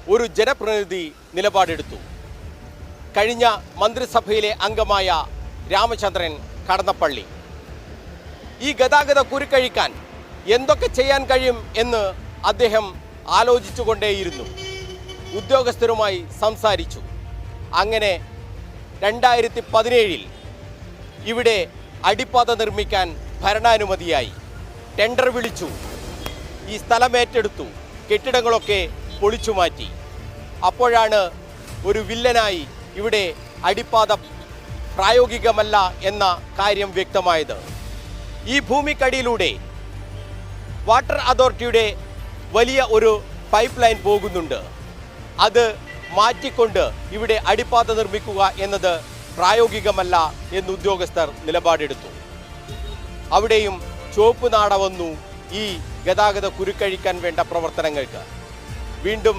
ഒരു ജനപ്രതിനിധി നിലപാടെടുത്തു. കഴിഞ്ഞ മന്ത്രിസഭയിലെ അംഗമായ രാമചന്ദ്രൻ കടന്നപ്പള്ളി ഈ ഗതാഗത കുരുക്കഴിക്കാൻ എന്തൊക്കെ ചെയ്യാൻ കഴിയും എന്ന് അദ്ദേഹം ആലോചിച്ചുകൊണ്ടേയിരുന്നു. ഉദ്യോഗസ്ഥരുമായി സംസാരിച്ചു. അങ്ങനെ 2017 ഇവിടെ അടിപ്പാത നിർമ്മിക്കാൻ ഭരണാനുമതിയായി. ടെൻഡർ വിളിച്ചു. ഈ സ്ഥലം ഏറ്റെടുത്തു. കെട്ടിടങ്ങളൊക്കെ പൊളിച്ചു മാറ്റി. അപ്പോഴാണ് ഒരു വില്ലനായി ഇവിടെ അടിപ്പാത പ്രായോഗികമല്ല എന്ന കാര്യം വ്യക്തമായത്. ഈ ഭൂമിക്കടിയിലൂടെ വാട്ടർ അതോറിറ്റിയുടെ വലിയ ഒരു പൈപ്പ് ലൈൻ പോകുന്നുണ്ട്. അത് മാറ്റിക്കൊണ്ട് ഇവിടെ അടിപ്പാത നിർമ്മിക്കുക എന്നത് പ്രായോഗികമല്ല എന്ന് ഉദ്യോഗസ്ഥർ നിലപാടെടുത്തു. അവിടെയും ചുവപ്പ് നാട വന്നു ഈ ഗതാഗത കുരുക്കഴിക്കാൻ വേണ്ട പ്രവർത്തനങ്ങൾക്ക്. വീണ്ടും